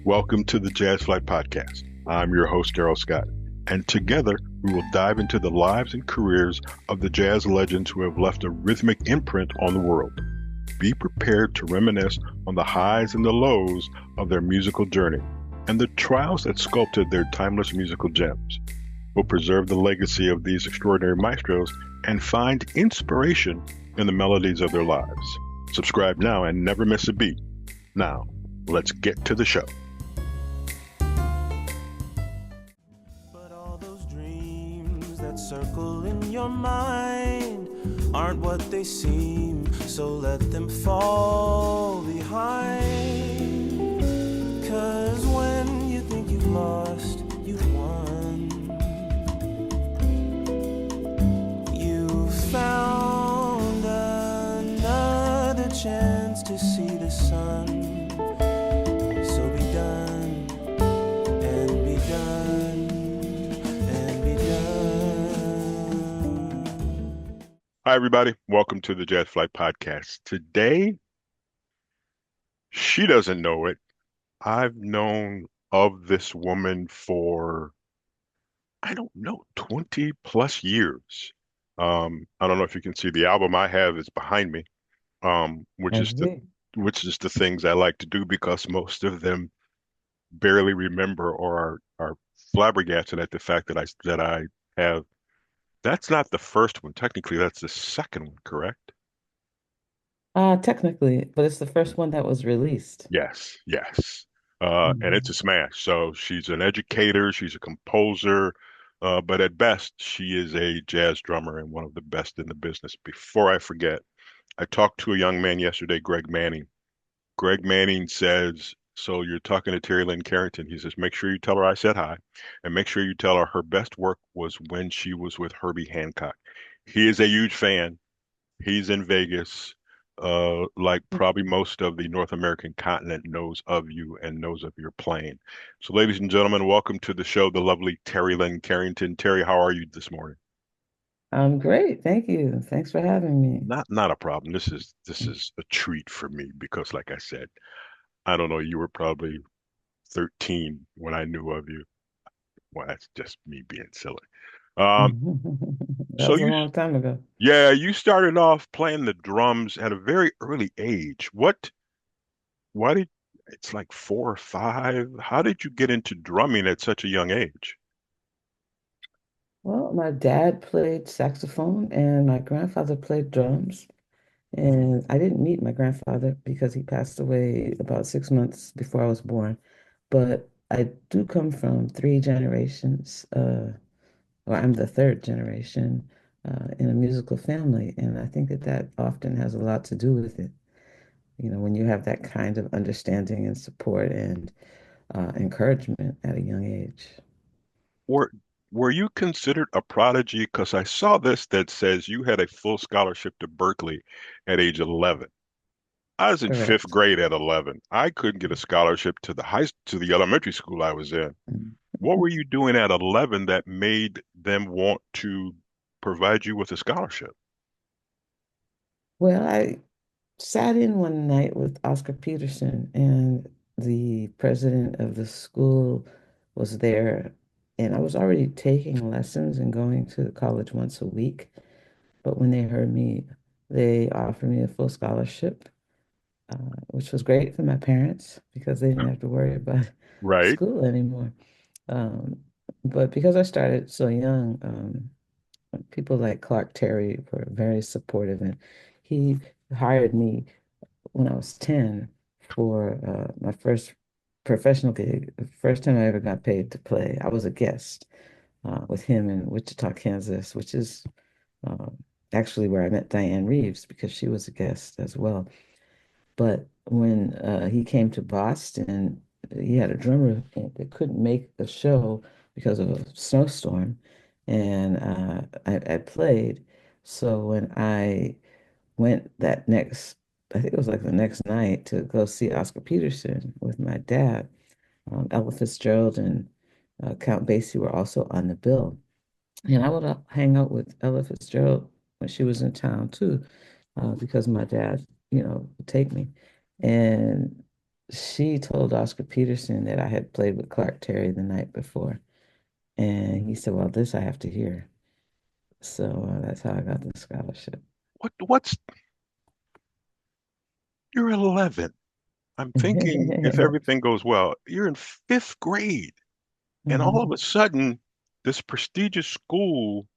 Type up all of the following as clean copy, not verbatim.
Welcome to the Jazz Flyte Podcast. I'm your host, Daryl Scott, and together we will dive into the lives and careers of the jazz legends who have left a rhythmic imprint on the world. Be prepared to reminisce on the highs and the lows of their musical journey and the trials that sculpted their timeless musical gems. We'll preserve the legacy of these extraordinary maestros and find inspiration in the melodies of their lives. Subscribe now and never miss a beat. Now, let's get to the show. But all those dreams that circle in your mind aren't what they seem, so let them fall behind. 'Cause when you think you've lost, you've won. You've found another chance to see the sun. So be done and be done and be done. Hi, everybody. Welcome to the Jazz Flyte Podcast. Today, she doesn't know it. I've known of this woman for, I don't know, 20 plus years. I don't know if you can see the album I have is behind me, which I is the see. which is the things I like to do because most of them barely remember or are flabbergasted at the fact that I have. That's not the first one. Technically, that's the second one, correct? Technically, but it's the first one that was released. Yes, yes. And it's a Mhm. smash. So she's an educator, she's a composer, but at best, she is a jazz drummer and one of the best in the business. Before I forget, I talked to a young man yesterday, Greg Manning. Greg Manning says, so you're talking to Terri Lyne Carrington. He says, make sure you tell her I said hi, and make sure you tell her her best work was when she was with Herbie Hancock. He is a huge fan. He's in Vegas. Like probably most of the North American continent knows of you and knows of your playing. So, ladies and gentlemen, welcome to the show, the lovely Terri Lyne Carrington. Terri, how are you this morning? I'm great. Thank you. Thanks for having me. Not a problem. This is a treat for me because, like I said, I don't know, you were probably 13 when I knew of you. Well, that's just me being silly. Um, That so was a you, long time ago. yeah, you started off playing the drums at a very early age. Why did, it's like 4 or 5. How did you get into drumming at such a young age? Well, my dad played saxophone and my grandfather played drums. And I didn't meet my grandfather because he passed away about 6 months before I was born. But I do come from three generations, or I'm the third generation in a musical family. And I think that that often has a lot to do with it. You know, when you have that kind of understanding and support and encouragement at a young age. Were were you considered a prodigy? Because I saw this that says you had a full scholarship to Berklee at age 11. I was in fifth Correct. grade at 11. I couldn't get a scholarship to the elementary school I was in. What were you doing at 11 that made them want to provide you with a scholarship? Well, I sat in one night with Oscar Peterson, and the president of the school was there. And I was already taking lessons and going to college once a week. But when they heard me, they offered me a full scholarship, which was great for my parents because they didn't have to worry about Right, school anymore. Um, but because I started so young, people like Clark Terry were very supportive, and he hired me when I was 10 for my first professional gig. The first time I ever got paid to play, I was a guest with him in Wichita, Kansas, which is uh, actually where I met Diane Reeves because she was a guest as well. But when he came to Boston, he had a drummer that couldn't make the show because of a snowstorm, and I played. So when I went that next, I think it was like the next night to go see Oscar Peterson with my dad, Ella Fitzgerald and Count Basie were also on the bill. And I would hang out with Ella Fitzgerald when she was in town too, because my dad, would take me. And she told Oscar Peterson that I had played with Clark Terry the night before. And he said, well, this I have to hear. So that's how I got the scholarship. What's you're 11. I'm thinking if everything goes well, you're in fifth grade, and all of Mhm. a sudden, this prestigious school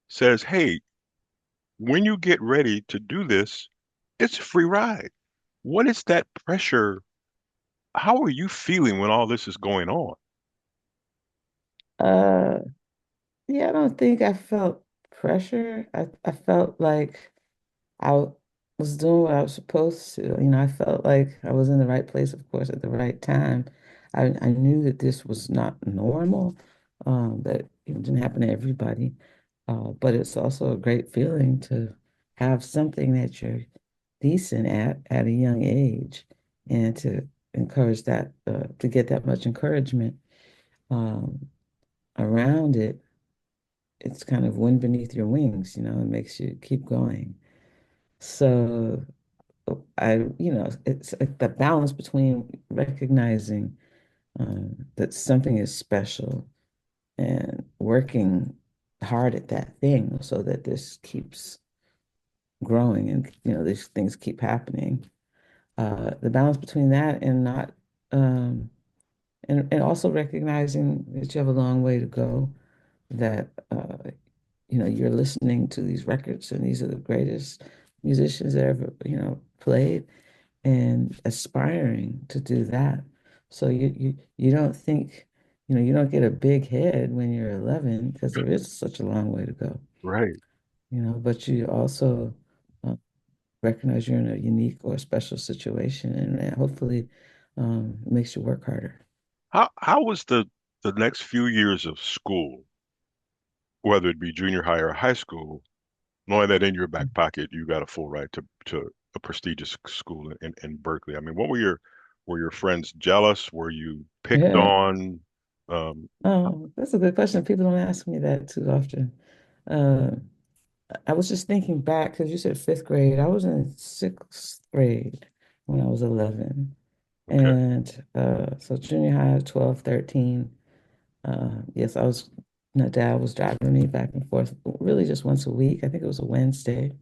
says, "Hey, when you get ready to do this, it's a free ride." What is that pressure? How are you feeling when all this is going on? Uh, yeah, I don't think I felt pressure. I felt like I was doing what I was supposed to. I felt like I was in the right place, of course, at the right time. I knew that this was not normal, that it didn't happen to everybody. But it's also a great feeling to have something that you're decent at a young age and to encourage that, to get that much encouragement um, around it. It's kind of wind beneath your wings, it makes you keep going. So it's like the balance between recognizing that something is special and working hard at that thing so that this keeps growing and these things keep happening. The balance between that and not um, and also recognizing that you have a long way to go, that you're listening to these records and these are the greatest musicians that ever played, and aspiring to do that. So you don't think, you don't get a big head when you're 11 because there is such a long way to go, Right. but you also uh, recognize you're in a unique or special situation, and hopefully it makes you work harder. How was the next few years of school, whether it be junior high or high school, knowing that in your back pocket you got a full ride to a prestigious school in Berkeley? I mean, what were your friends jealous? Were you picked Yeah. on? Um, Oh, that's a good question. People don't ask me that too often. Uh, I was just thinking back because you said fifth grade. I was in sixth grade when I was 11. okay. And so junior high, 12, 13. Yes, my dad was driving me back and forth really just once a week. I think it was a Wednesday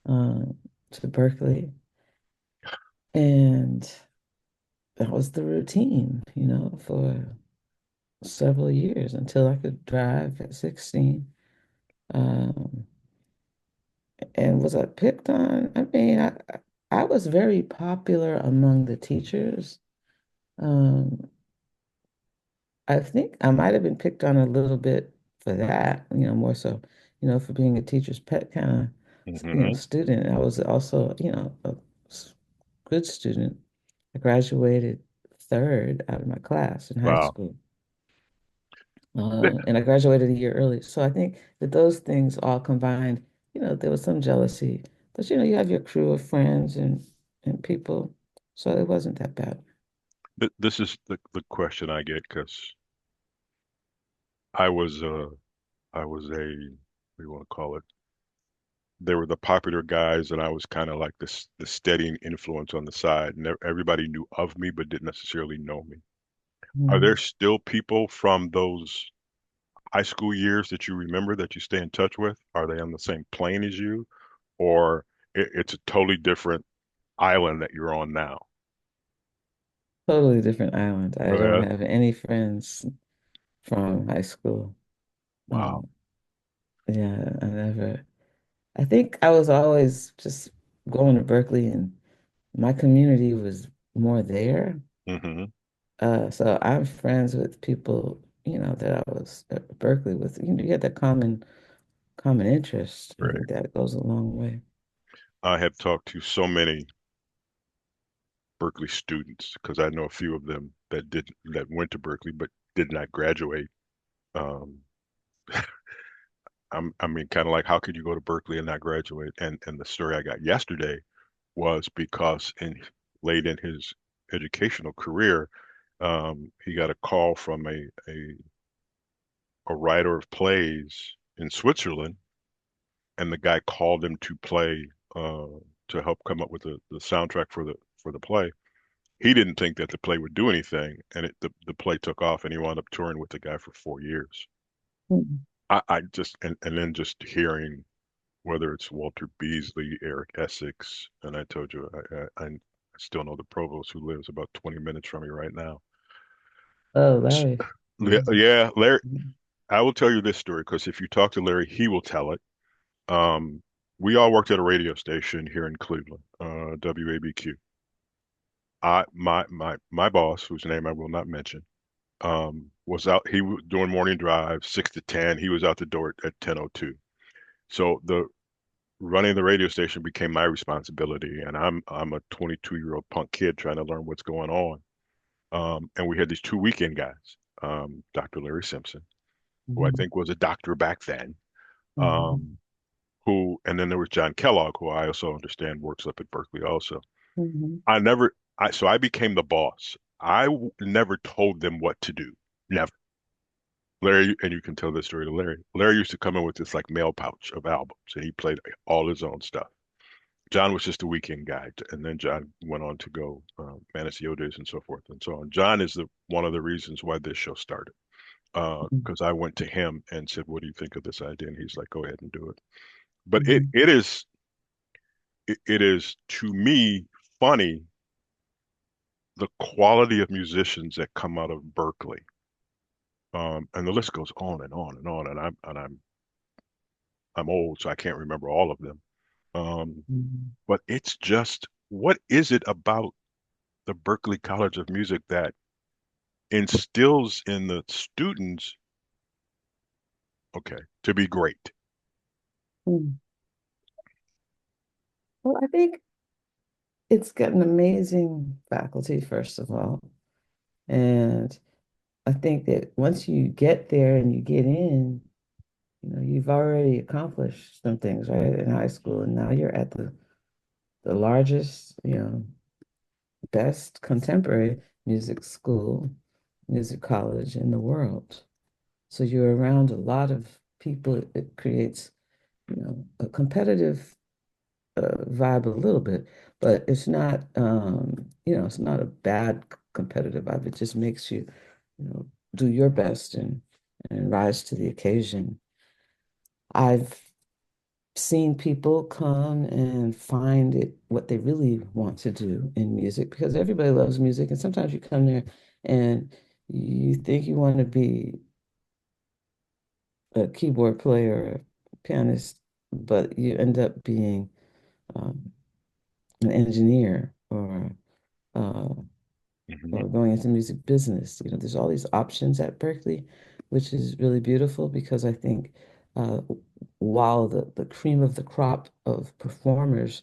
uh, to Berkeley. And that was the routine, for several years until I could drive at 16. Um, and was I picked on? I mean, I was very popular among the teachers. Um, I think I might have been picked on a little bit for that, more so, for being a teacher's pet kind of, Hmm. student. I was also, a good student. I graduated third out of my class in high Wow. school. Th- And I graduated a year early. So I think that those things all combined, there was some jealousy. But you have your crew of friends and people. So it wasn't that bad. this is the question I get because I was I was a what do you want to call it? They were the popular guys, and I was kind of like the steadying influence on the side. And everybody knew of me, but didn't necessarily know me. Are there Mhm. still people from those high school years that you remember that you stay in touch with? Are they on the same plane as you, or it's a totally different island that you're on now? Totally different island. I don't Uh, have any friends from high school. wow. Um, yeah, I never. I think I was always just going to Berkeley, and my community was more there. Hmm. So I'm friends with people, that I was at Berkeley with. You had that common interest. I Right. think that goes a long way. I have talked to so many Berkeley students because I know a few of them that went to Berkeley but did not graduate. Um, I mean, kind of like how could you go to Berkeley and not graduate? And the story I got yesterday was because in late in his educational career, he got a call from a writer of plays in Switzerland, and the guy called him to play uh, to help come up with the soundtrack for the play. He didn't think that the play would do anything, and the play took off, and he wound up touring with the guy for 4 years. Mhm. I just and then just hearing whether it's Walter Beasley, Eric Essex, and I told you I still know the provost who lives about 20 minutes from me right now. Oh, Larry. Mhm. Yeah, Larry. Mhm. I will tell you this story because if you talk to Larry, he will tell it. Um, we all worked at a radio station here in Cleveland, WABQ. My boss, whose name I will not mention, was out. He was doing morning drive, 6 to 10. He was out the door at 10:02. So the running the radio station became my responsibility, and I'm a 22-year-old punk kid trying to learn what's going on. And we had these two weekend guys, Dr. Larry Simpson, who I Mhm. think was a doctor back then, Mhm. um, and then there was John Kellogg, who I also understand works up at Berklee also. Mhm. So I became the boss. Never told them what to do. Never. Larry, and you can tell this story to Larry. Larry used to come in with this like mail pouch of albums, and he played all his own stuff. John was just a weekend guy, and then John went on to go Manasiotes and so forth and so on. John is the one of the reasons why this show started. Mhm. Because I went to him and said, "What do you think of this idea?" And he's like, "Go ahead and do it." But Mhm. it is to me funny the quality of musicians that come out of Berklee. And the list goes on and on and on. I'm old, so I can't remember all of them. Um, Mhm. but it's just what is it about the Berklee College of Music that instills in the students, okay, to be great? Mhm. Well, I think it's got an amazing faculty, first of all. And I think that once you get there and you get in, you've already accomplished some things, right, in high school. And now you're at the largest, best contemporary music school, music college in the world. So you're around a lot of people. It creates, a competitive vibe a little bit, but it's not a bad competitive vibe. It just makes you, do your best and rise to the occasion. I've seen people come and find it what they really want to do in music because everybody loves music, and sometimes you come there and you think you want to be a keyboard player, a pianist, but you end up being um, an engineer uh, Hmm. or going into music business. There's all these options at Berklee, which is really beautiful because I think uh, while the cream of the crop of performers,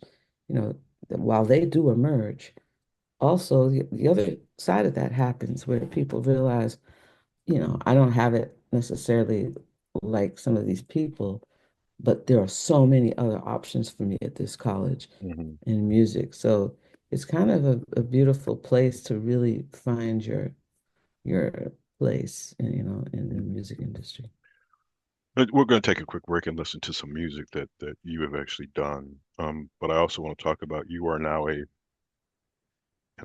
while they do emerge, also the other side of that happens where people realize, I don't have it necessarily like some of these people, but there are so many other options for me at this college Hmm. in music. So it's kind of a beautiful place to really find your place in the Hmm. music industry. But we're going to take a quick break and listen to some music that you have actually done. But I also want to talk about you are now and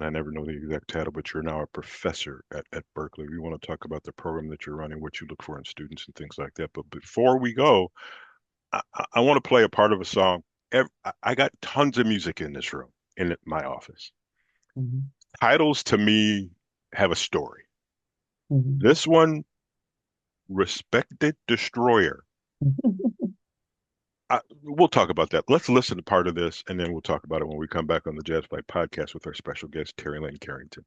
I never know the exact title, but you're now a professor at Berklee. We want to talk about the program that you're running, what you look for in students and things like that. But before we go, I want to play a part of a song. I got tons of music in this room, in my office. Mhm. Titles to me have a story. Mhm. This one, Respected Destroyer. We'll talk about that. Let's listen to part of this, and then we'll talk about it when we come back on the Jazz Flyte Podcast with our special guest, Terri Lyne Carrington.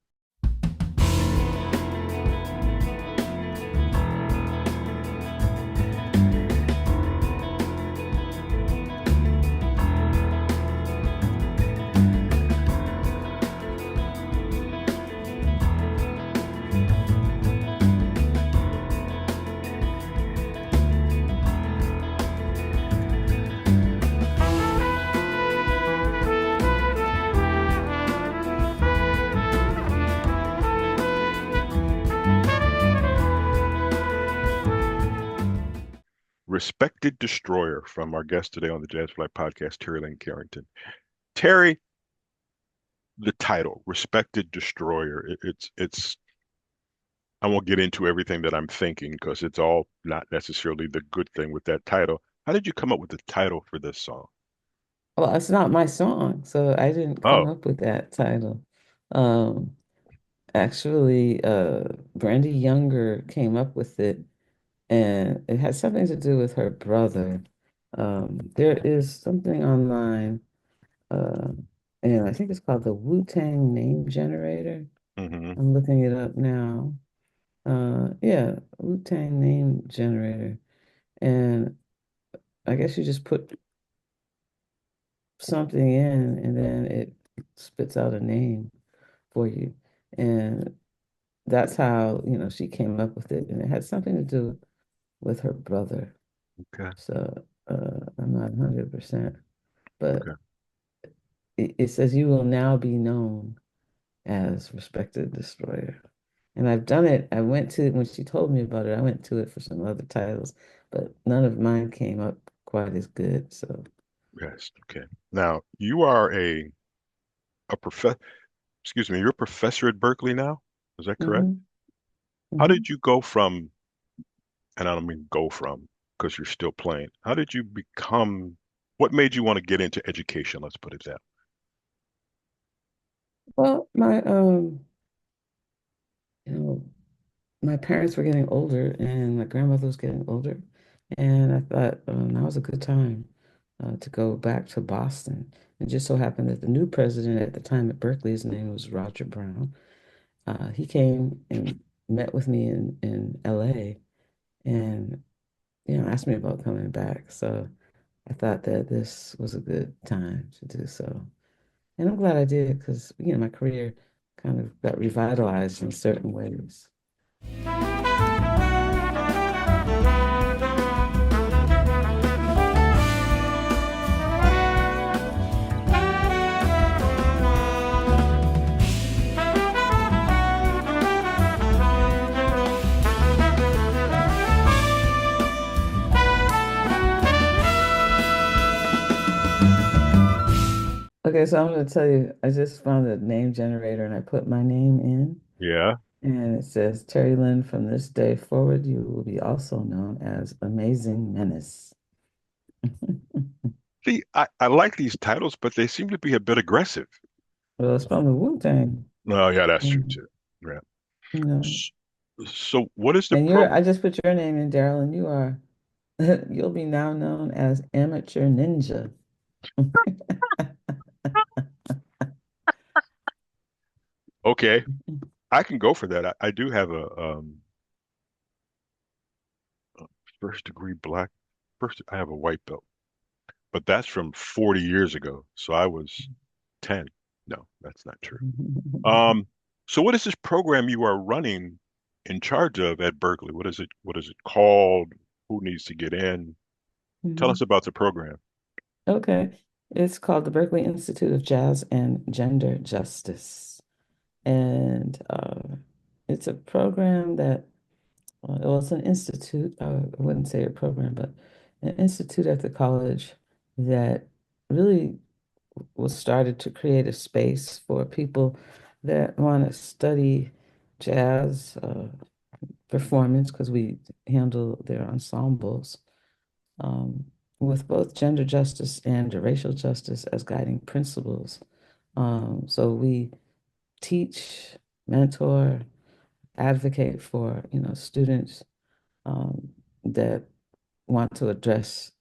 Respected Destroyer from our guest today on the Jazz Flyte Podcast, Terri Lyne Carrington. Terri, the title, Respected Destroyer. It's I won't get into everything that I'm thinking because it's all not necessarily the good thing with that title. How did you come up with the title for this song? Well, it's not my song, so I didn't come Oh, up with that title. Um, Actually, Brandy Younger came up with it, and it has something to do with her brother. There is something online, uh, and I think it's called the Wu-Tang Name Generator. hmm, I'm looking it up now. Yeah, Wu-Tang Name Generator. And I guess you just put something in, and then it spits out a name for you. And that's how, she came up with it. And it had something to do with her brother. okay, So I'm not 100%, but okay, it says you will now be known as Respected Destroyer. And I've done it. I went to, when she told me about it, I went to it for some other titles, but none of mine came up quite as good. So, yes, okay. Now you are a prof. Excuse me, you're a professor at Berkeley now. Is that correct? hmm How hmm did you go from, and I don't mean go from, because you're still playing. How did you become? What made you want to get into education? Let's put it that. Well, you know, my parents were getting older and my grandmother was getting older. And I thought now was a good time to go back to Boston. It just so happened that the new president at the time at Berkeley, his name was Roger Brown. He came and met with me in LA and, asked me about coming back. So I thought that this was a good time to do so. And I'm glad I did because, my career kind of got revitalized in certain ways. Okay, so I'm going to tell you, I just found a name generator and I put my name in, Yeah. and it says, Terri Lyne, from this day forward, you will be also known as Amazing Menace. See, I like these titles, but they seem to be a bit aggressive. Well, it's from the Wu-Tang. Oh, yeah, that's true Mm, too. Yeah. You know, S- So, what is the and pro? I just put your name in, Daryl, and you are, you'll be now known as Amateur Ninja. Okay, I can go for that. I do have a first degree black. First, I have a white belt, but that's from 40 years ago. So I was 10. No, that's not true. Um, so what is this program you are running in charge of at Berkeley? What is it? What is it called? Who needs to get in? Tell us Mhm. about the program. Okay. It's called the Berklee Institute of Jazz and Gender Justice. And it's a program that, well, it's an institute. I wouldn't say a program, but an institute at the college that really was started to create a space for people that want to study jazz performance because we handle their ensembles um, with both gender justice and racial justice as guiding principles. So we teach, mentor, advocate for, students um, that want to address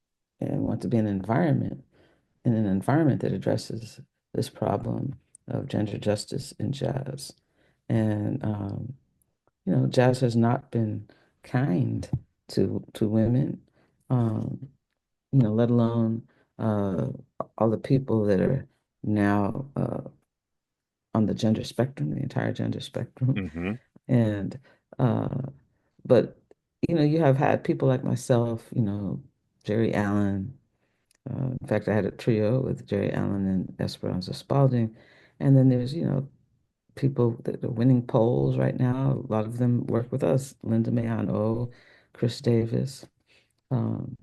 and want to be in an environment that addresses this problem of gender justice in jazz. And jazz has not been kind to women. Um, let alone uh, all the people that are now on the gender spectrum, the entire gender spectrum. Hmm. And, uh, but, you have had people like myself, Jerry Allen. In fact, I had a trio with Jerry Allen and Esperanza Spalding. And then there's, people that are winning polls right now. A lot of them work with us. Linda Mayon O, Chris Davis. Um,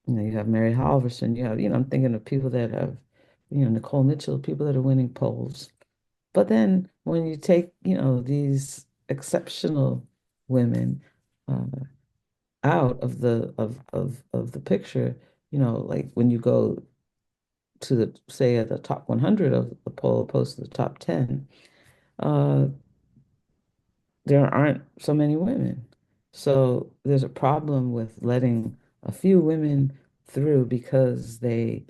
you have Mary Halverson. You have, I'm thinking of people that have, Nicole Mitchell, people that are winning polls. But then when you take, these exceptional women uh, out of the picture, like when you go to the say at the top 100 of the poll opposed to the top 10, uh, there aren't so many women. So there's a problem with letting a few women through because they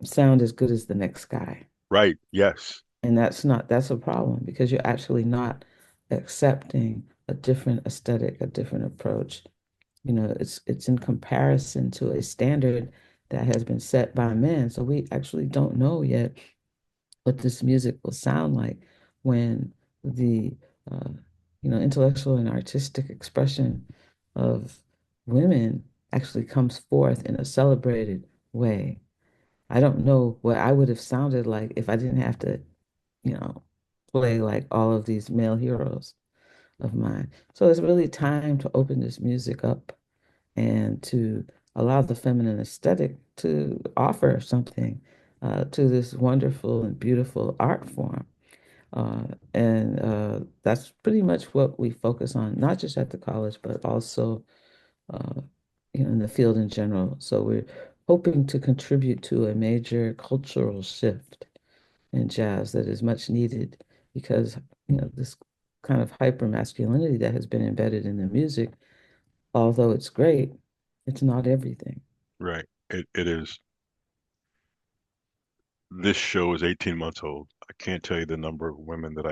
sound as good as the next guy. Right. Yes. And that's a problem because you're actually not accepting a different aesthetic, a different approach. It's in comparison to a standard that has been set by men. So we actually don't know yet what this music will sound like when the uh, intellectual and artistic expression of women actually comes forth in a celebrated way. I don't know what I would have sounded like if I didn't have to, you know, play like all of these male heroes of mine. So it's really time to open this music up and to allow the feminine aesthetic to offer something to this wonderful and beautiful art form. And that's pretty much what we focus on, not just at the college, but also uh, in the field in general. So we're hoping to contribute to a major cultural shift in jazz that is much needed because, this kind of hyper masculinity that has been embedded in the music, although it's great, it's not everything. Right. It is. This show is 18 months old. I can't tell you the number of women that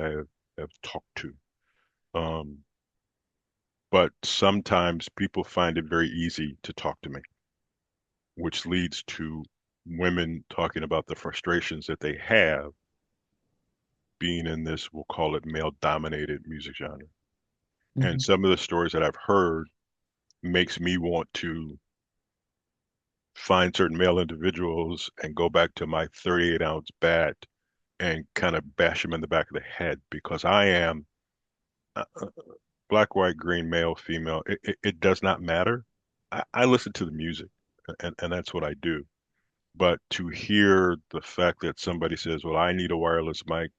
have talked to. Um, but sometimes people find it very easy to talk to me, which leads to women talking about the frustrations that they have being in this, we'll call it male-dominated music genre. And Mhm. some of the stories that I've heard makes me want to find certain male individuals and go back to my 38-ounce bat and kind of bash them in the back of the head because I am black, white, green, male, female. It does not matter. I listen to the music and that's what I do. But to hear the fact that somebody says, well, I need a wireless mic,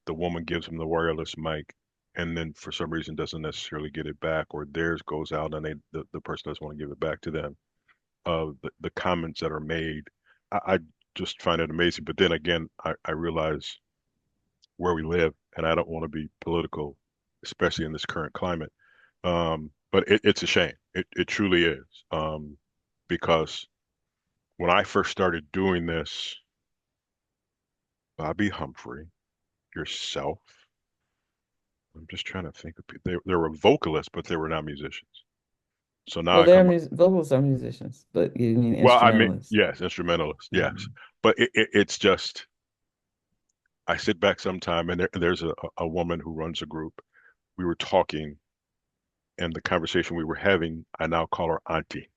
the woman gives him the wireless mic, and then for some reason doesn't necessarily get it back, or theirs goes out and the person doesn't want to give it back to them. The comments that are made, I just find it amazing. But then again, I realize where we live, and I don't want to be political, especially in this current climate. But it's a shame. It truly is. Because when I first started doing this, Bobby Humphrey, yourself, I'm just trying to think of people. They were vocalists, but they were not musicians. So now Well, I come, vocals are musicians, but you mean well, I mean, instrumentalists. yes, instrumentalists, yes. Mhm. But it's just, I sit back sometime and there's a woman who runs a group. We were talking and the conversation we were having, I now call her auntie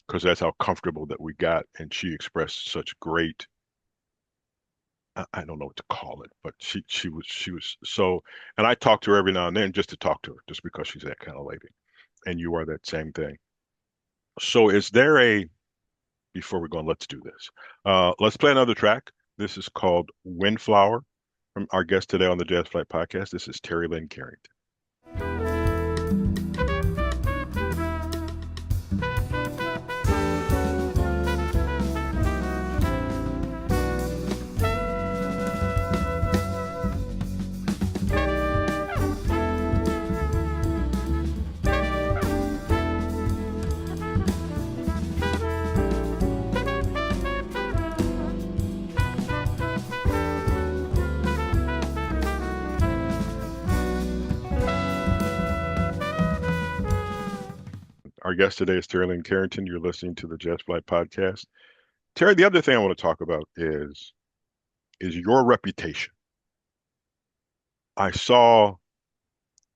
because that's how comfortable that we got. And she expressed such great, I don't know what to call it, but she was so, and I talk to her every now and then just to talk to her, just because she's that kind of lady. And you are that same thing. So is there a, before we go on, let's do this. Let's play another track. This is called Windflower from our guest today on the Jazz Flyte Podcast. This is Terri Lyne Carrington. Our guest today is Terri Lyne Carrington. You're listening to the Jazz Flyte Podcast. Terri, the other thing I want to talk about is your reputation. I saw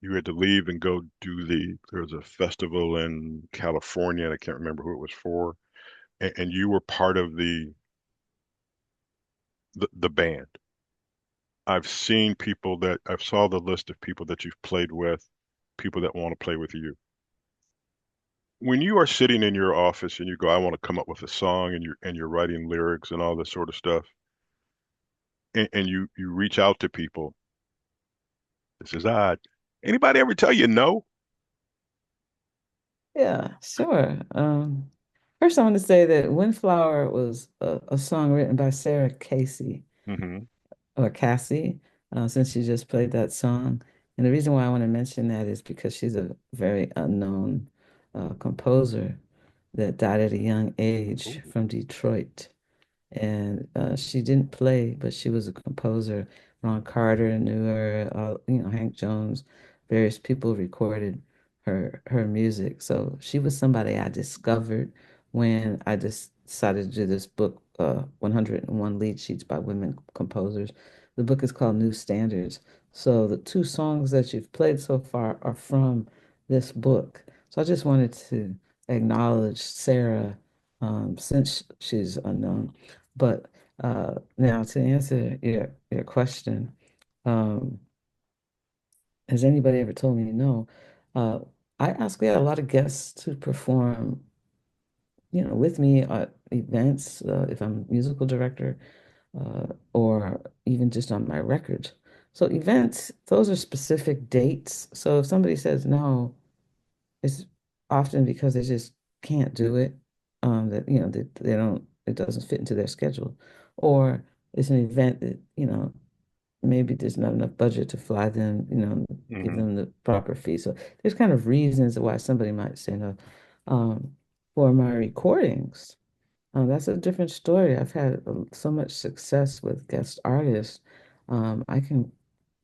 you had to leave and go do there was a festival in California, and I can't remember who it was for, and you were part of the band. I've seen people that I've saw the list of people that you've played with, people that want to play with you. When you are sitting in your office and you go, I want to come up with a song, and you're writing lyrics and all this sort of stuff, and you reach out to people. This is odd. Anybody ever tell you no? Yeah, sure. First, I want to say that Windflower was a song written by Sarah Casey Hmm. or Cassie, since she just played that song. And the reason why I want to mention that is because she's a very unknown composer that died at a young age Ooh. from Detroit. And she didn't play, but she was a composer. Ron Carter knew her, Hank Jones, various people recorded her music. So she was somebody I discovered when I just decided to do this book, 101 Lead Sheets by Women Composers. The book is called New Standards. So the two songs that you've played so far are from this book. So I just wanted to acknowledge Sarah, since she's unknown. But now to answer your question, um, has anybody ever told me no? Uh, I ask, yeah, a lot of guests to perform, with me at events, if I'm a musical director, or even just on my records. So events, those are specific dates. So if somebody says no, it's often because they just can't do it. That they don't, it doesn't fit into their schedule, or it's an event that maybe there's not enough budget to fly them, give Hmm. them the proper fee. So there's kind of reasons why somebody might say no. Um, for my recordings, that's a different story. I've had so much success with guest artists. I can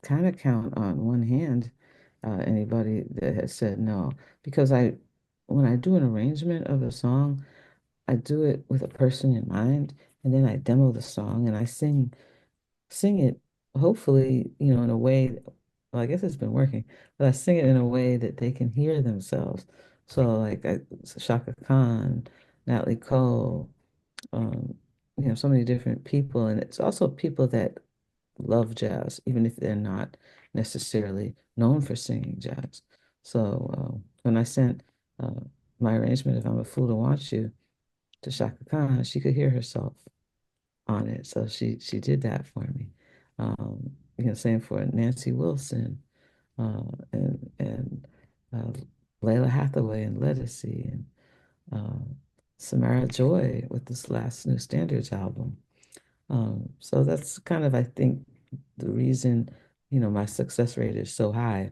kind of count on one hand anybody that has said no because when I do an arrangement of a song, I do it with a person in mind, and then I demo the song and I sing it, hopefully, in a way, well, I guess it's been working, but I sing it in a way that they can hear themselves. So like Shaka Khan, Natalie Cole, um, so many different people, and it's also people that love jazz, even if they're not necessarily known for singing jazz. So when I sent uh, my arrangement, "If I'm a Fool to Want You," to Shaka Khan, she could hear herself on it, so she did that for me. Same for Nancy Wilson, and uh, Layla Hathaway and Lettucey, and uh, Samara Joy with this last New Standards album. So that's kind of, I think, the reason, my success rate is so high.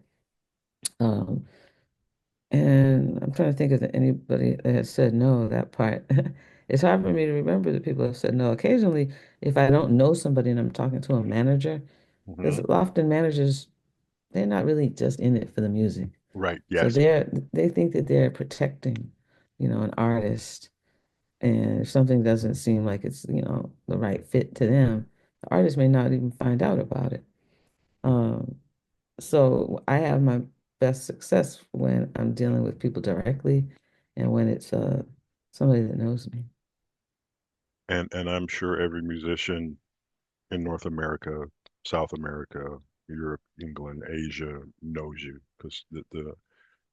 Um, and I'm trying to think of anybody that has said no, that part. It's hard for me to remember the people have said no. Occasionally, if I don't know somebody and I'm talking to a manager, because Hmm. often managers, they're not really just in it for the music. Right. So Yes. they think that they're protecting, an artist. And if something doesn't seem like it's, the right fit to them, the artist may not even find out about it. Um, so I have my best success when I'm dealing with people directly and when it's somebody that knows me. And I'm sure every musician in North America, South America, Europe, England, Asia knows you because the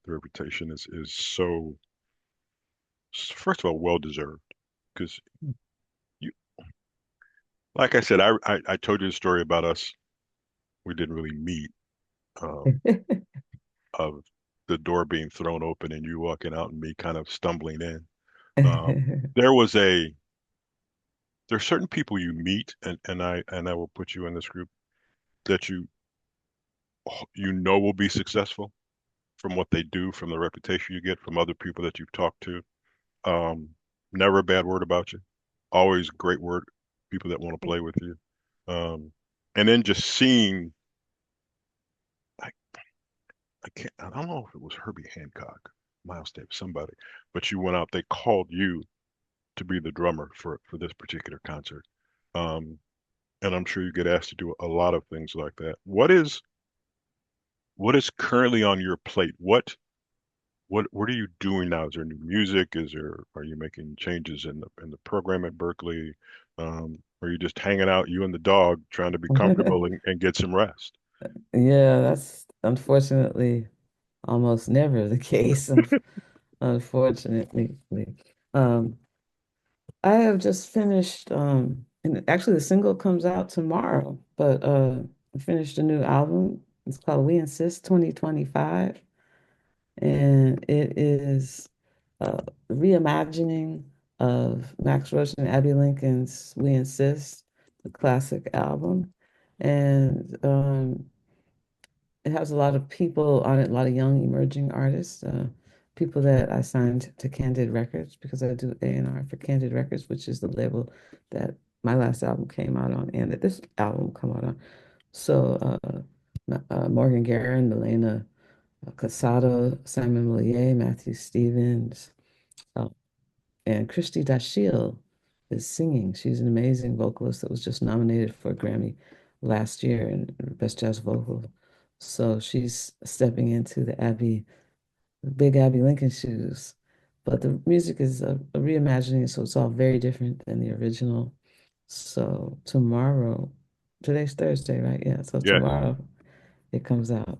reputation is so, first of all, well deserved. Because you, like I said, I told you the story about us. We didn't really meet, of the door being thrown open and you walking out and me kind of stumbling in. There was a there's certain people you meet, and I will put you in this group that you know will be successful from what they do, from the reputation you get from other people that you've talked to. Um, Never a bad word about you. Always great word, people that want to play with you. Um, and then just seeing, I, I don't know if it was Herbie Hancock, Miles Davis, somebody, but you went out, they called you to be the drummer for this particular concert. Um, and I'm sure you get asked to do a lot of things like that. What is currently on your plate? What are you doing now? Is there new music? Are you making changes in the program at Berklee? Are you just hanging out, you and the dog, trying to be comfortable and get some rest? Yeah, that's unfortunately almost never the case, unfortunately. Um, I have just finished. And actually the single comes out tomorrow, but I finished a new album. It's called We Insist 2025, and it is a reimagining of Max Roach and Abby Lincoln's We Insist, the classic album. And it has a lot of people on it, a lot of young emerging artists, people that I signed to Candid Records because I do A&R for Candid Records, which is the label that my last album came out on and that this album come out on. So Morgan Guerin, Milena Casado, Simon Millier, Matthew Stevens, uh, and Christy Dashiell is singing. She's an amazing vocalist that was just nominated for a Grammy last year in Best Jazz Vocal. So she's stepping into the big Abby Lincoln shoes. But the music is a reimagining, so it's all very different than the original. So tomorrow, today's Thursday, right? Yeah. So Yes. tomorrow it comes out.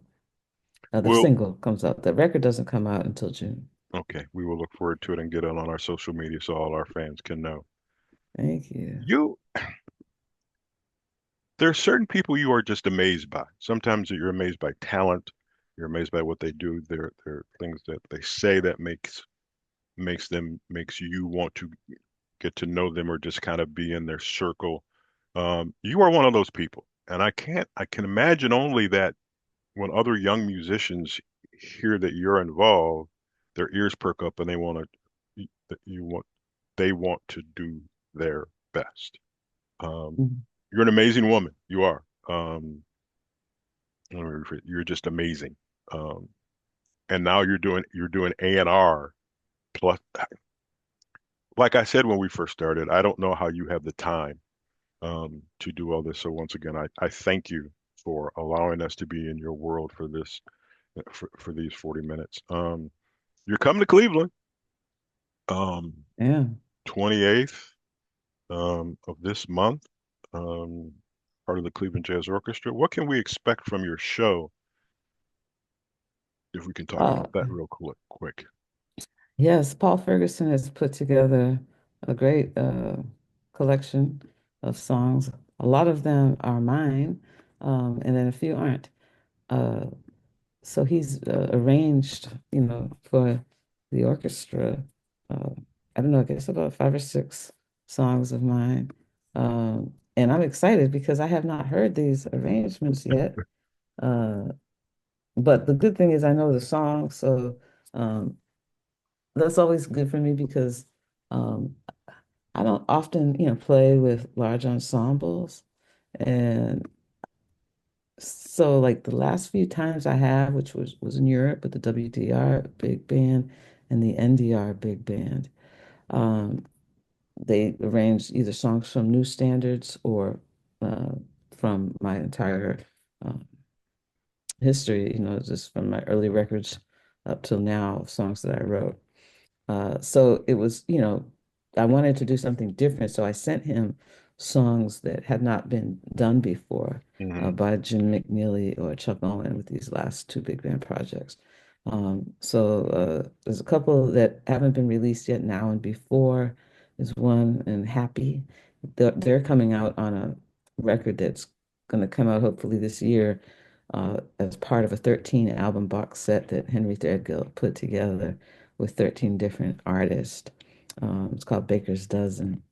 The Well, single comes out. The record doesn't come out until June. okay. We will look forward to it and get it on our social media so all our fans can know. Thank you. You, there are certain people you are just amazed by. Sometimes you're amazed by talent. You're amazed by what they do. There are things that they say that makes you want to get to know them or just kind of be in their circle. You are one of those people, and I can imagine only that when other young musicians hear that you're involved, their ears perk up and you want they want to do their best. Um, Mhm. you're an amazing woman. You are. You're just amazing. Um, and now you're doing A&R plus. Like I said when we first started, I don't know how you have the time to do all this. So once again, I thank you for allowing us to be in your world for this for these 40 minutes. You're coming to Cleveland, um, Yeah. 28th of this month, um, part of the Cleveland Jazz Orchestra. What can we expect from your show if we can talk Uh, about that real quick? yes, Paul Ferguson has put together a great collection of songs. A lot of them are mine, and then a few aren't. Uh, so he's arranged, for the orchestra. Uh, I don't know, I guess about five or six songs of mine. And I'm excited because I have not heard these arrangements yet. Uh, but the good thing is I know the song, so um, that's always good for me because um, I don't often, play with large ensembles. And so like the last few times I have, which was in Europe with the WDR big band and the NDR big band, um, they arranged either songs from new standards or uh, from my entire um, history, just from my early records up till now of songs that I wrote. So it was, I wanted to do something different. So I sent him songs that had not been done before Hmm. by Jim McNeely or Chuck Owen with these last two big band projects. So there's a couple that haven't been released yet. Now and Before is one, and Happy. They're coming out on a record that's going to come out hopefully this year as part of a 13 album box set that Henry Threadgill put together with 13 different artists. It's called Baker's Dozen.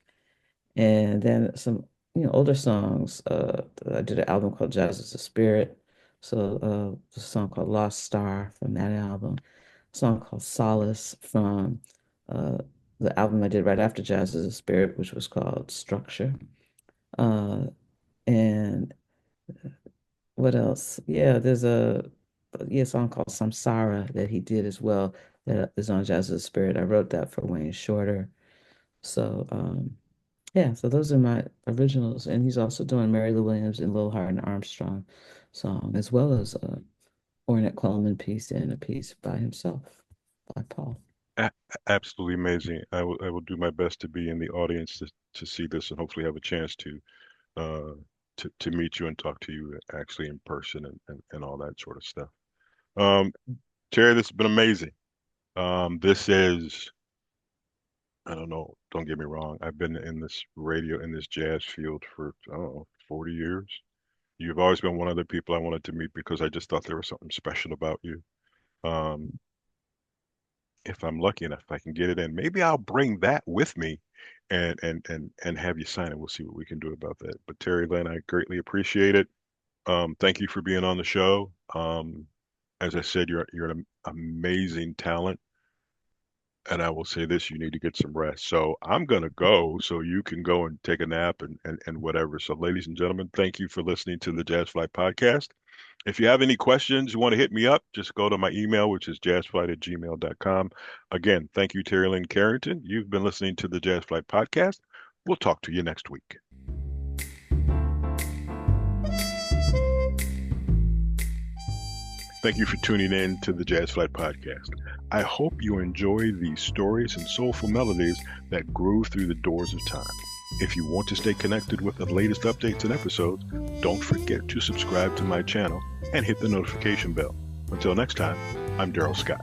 And then some, older songs. I did an album called Jazz is a Spirit. So a song called Lost Star from that album. A song called Solace from uh, the album I did right after Jazz is a Spirit, which was called Structure. Uh, and what else? Yeah, there's a song called Samsara that he did as well that is on Jazz of the Spirit. I wrote that for Wayne Shorter. So yeah, so those are my originals. And he's also doing Mary Lou Williams and Lil Hart and Armstrong song, as well as a Ornette Coleman piece and a piece by himself, by Paul. A Absolutely amazing. I will do my best to be in the audience to see this and hopefully have a chance uh, to meet you and talk to you actually in person and all that sort of stuff. Um, Terry, this has been amazing. This is I don't know. Don't get me wrong. I've been in this radio, in this jazz field for, I don't know, 40 years. You've always been one of the people I wanted to meet because I just thought there was something special about you. Um, if I'm lucky enough, if I can get it in, maybe I'll bring that with me and have you sign it. We'll see what we can do about that. But Terri Lyne, I greatly appreciate it. Thank you for being on the show. As I said, you're an amazing talent. And I will say this, you need to get some rest. So I'm gonna go so you can go and take a nap and whatever. So ladies and gentlemen, thank you for listening to the Jazz Flyte Podcast. If you have any questions, you want to hit me up, just go to my email, which is jazzflyte@gmail.com. Again, thank you, Terri Lyne Carrington. You've been listening to the Jazz Flyte Podcast. We'll talk to you next week. Thank you for tuning in to the Jazz Flyte Podcast. I hope you enjoy these stories and soulful melodies that grew through the doors of time. If you want to stay connected with the latest updates and episodes, don't forget to subscribe to my channel and hit the notification bell. Until next time, I'm Daryl Scott.